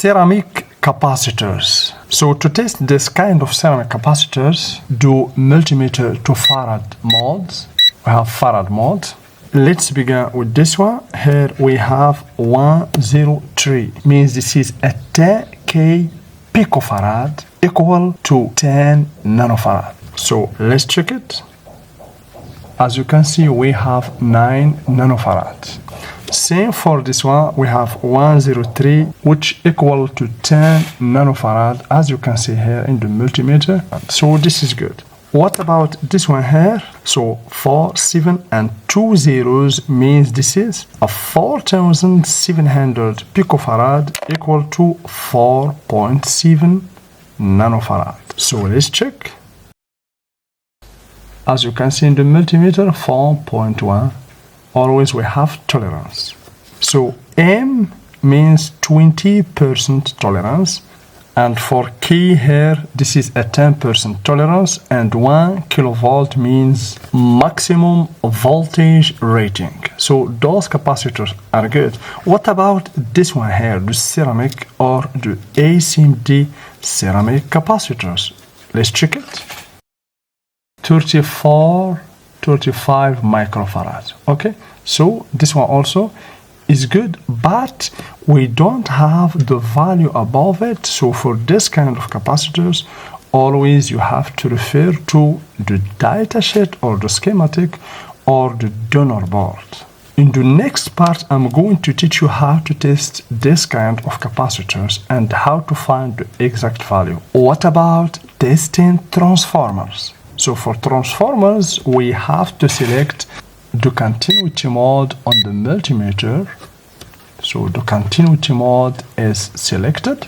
ceramic capacitors. So to test this kind of ceramic capacitors, do multimeter to farad modes. We have farad mode. Let's begin with this one. Here we have 103, means this is a 10k picofarad equal to 10 nanofarad. So let's check it. As you can see, we have 9 nanofarad. Same for this one, we have 103, which equal to 10 nanofarad, as you can see here in the multimeter. So this is good. What about this one here? So 4, 7 and 2 zeros means this is a 4700 picofarad equal to 4.7 nanofarad. So let's check. As you can see in the multimeter, 4.1. Always we have tolerance. So M means 20% tolerance. And for K here, this is a 10% tolerance. And 1 kilovolt means maximum voltage rating. So those capacitors are good. What about this one here, the ceramic or the ASMD ceramic capacitors? Let's check it. 35 microfarad. Okay, so this one also is good, but we don't have the value above it. So for this kind of capacitors, always you have to refer to the datasheet or the schematic or the donor board. In the next part, I'm going to teach you how to test this kind of capacitors and how to find the exact value. What about testing transformers? So for transformers, we have to select the continuity mode on the multimeter. So the continuity mode is selected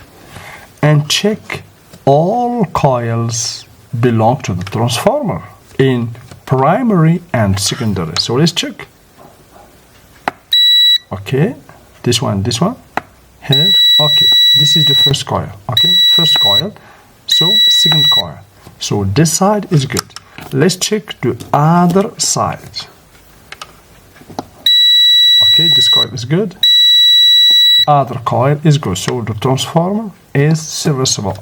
and check all coils belong to the transformer in primary and secondary. So let's check. Okay, this one here. Okay, this is the first coil. Okay, first coil. So second coil. So this side is good. Let's check the other side. Okay, this coil is good. Other coil is good. So the transformer is serviceable.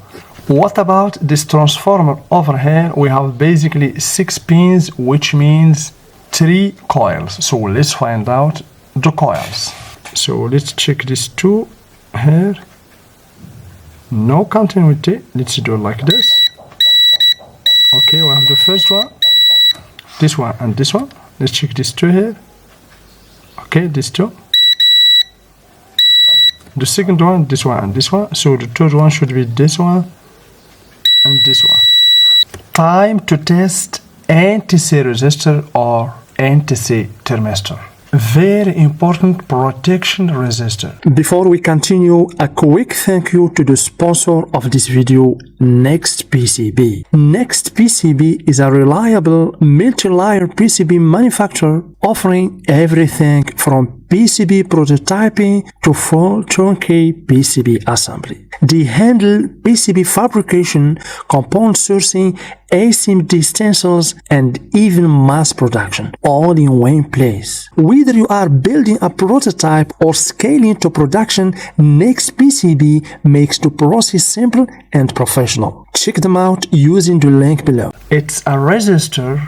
What about this transformer over here? We have basically 6 pins, which means 3 coils. So let's find out the coils. So let's check these two here. No continuity. Let's do it like this. Okay, we have the first one, this one and this one. Let's check these two here. Okay, these two. The second one, this one and this one. So the third one should be this one and this one. Time to test NTC resistor or NTC thermistor. Very important protection resistor. Before we continue, a quick thank you to the sponsor of this video, Next PCB. Next PCB is a reliable multi-layer PCB manufacturer offering everything from PCB prototyping to full turnkey PCB assembly. They handle PCB fabrication, component sourcing, ASMD stencils, and even mass production, all in one place. Whether you are building a prototype or scaling to production, Next PCB makes the process simple and professional. Check them out using the link below. It's a resistor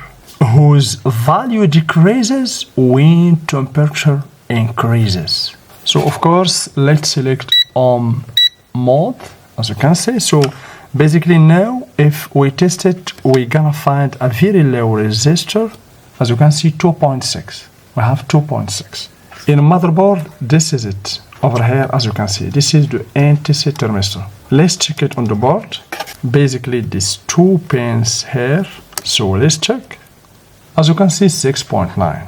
whose value decreases when temperature increases. So of course, let's select mode, as you can see. So basically now, if we test it, we're gonna find a very low resistor. As you can see, 2.6. We have 2.6. In motherboard, this is it. Over here, as you can see, this is the NTC thermistor. Let's check it on the board. Basically, these 2 pins here. So let's check. As you can see, 6.9.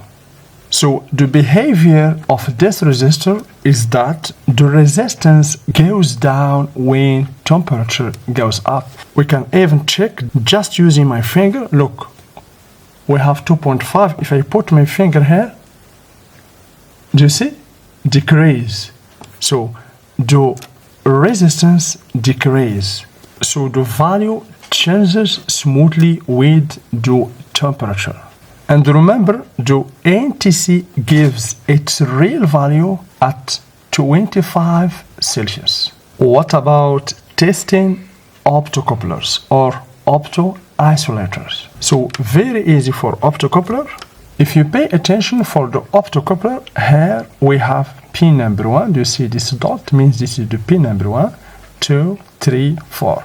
So the behavior of this resistor is that the resistance goes down when temperature goes up. We can even check just using my finger. Look, we have 2.5. If I put my finger here, do you see? Decrease. So the resistance decreases. So the value changes smoothly with the temperature. And remember, the NTC gives its real value at 25 Celsius. What about testing optocouplers or opto-isolators? So very easy for optocoupler. If you pay attention for the optocoupler, here we have pin number 1. Do you see this dot? Means this is the pin number 1, 2, 3, 4.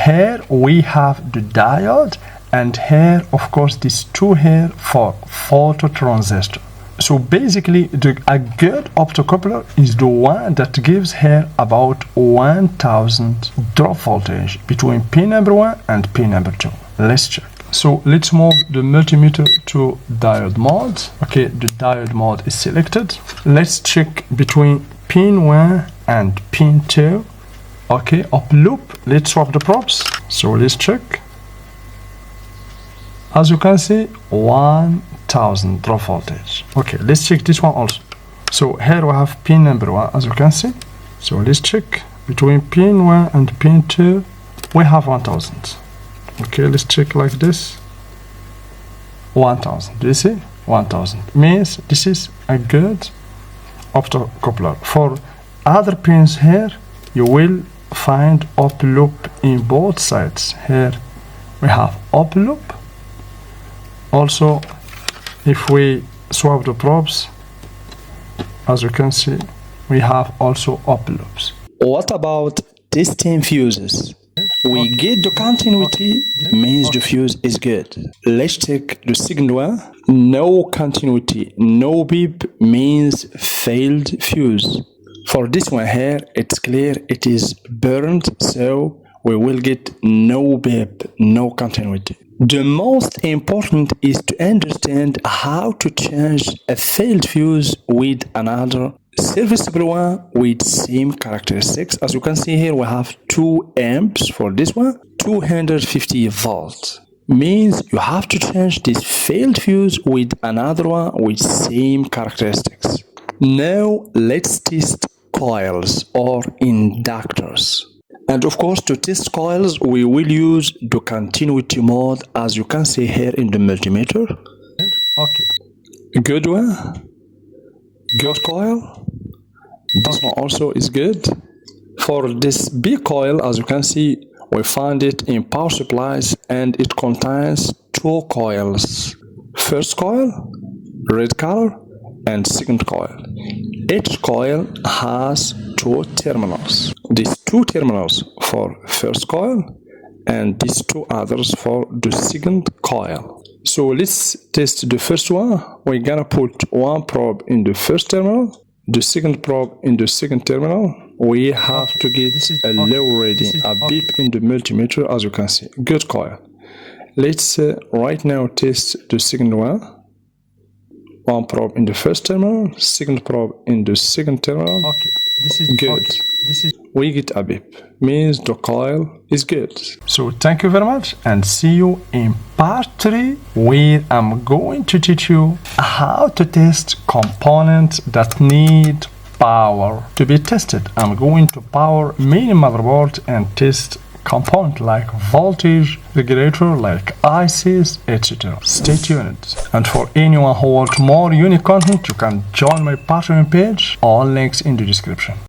Here we have the diode, and here of course these two here for phototransistor. So basically a good optocoupler is the one that gives here about 1000 drop voltage between pin number 1 and pin number 2. Let's check. So let's move the multimeter to diode mode. Okay, the diode mode is selected. Let's check between pin 1 and pin 2. Okay, up loop. Let's swap the probes. So let's check. As you can see, 1000 drop voltage. Okay, let's check this one also. So here we have pin number 1, as you can see. So let's check between pin 1 and pin 2. We have 1000. Okay, let's check like this. 1000. Do you see? 1000 means this is a good optocoupler. For other pins here, you will find up loop in both sides. Here we have up loop. Also, if we swap the probes, as you can see, we have also up loops. What about testing fuses? We get the continuity, means the fuse is good. Let's check the second one. No continuity, no beep means failed fuse. For this one here, it's clear it is burned, so we will get no beep, no continuity. The most important is to understand how to change a failed fuse with another serviceable one with same characteristics. As you can see here, we have 2 amps for this one, 250 volts. Means you have to change this failed fuse with another one with same characteristics. Now let's test coils or inductors. And of course, to test coils, we will use the continuity mode, as you can see here in the multimeter. Okay. Good one. Good coil. This one also is good. For this big coil, as you can see, we find it in power supplies, and it contains 2 coils. First coil, red color, and second coil. Each coil has 2 terminals. These 2 terminals for first coil and these 2 others for the second coil. So let's test the first one. We're gonna put 1 probe in the first terminal, the second probe in the second terminal. We have to get a low reading, a beep in the multimeter, as you can see. Good coil. Let's right now test the second one. 1 probe in the first terminal, second probe in the second terminal. Okay, this is good. Okay. This is We get a beep, means the coil is good. so. Thank you very much, and see you in part 3, where I'm going to teach you how to test components that need power to be tested. I'm going to power mini motherboard and test component like voltage regulator, like ICs, etc. Stay tuned. And for anyone who wants more unique content, you can join my Patreon page. All links in the description.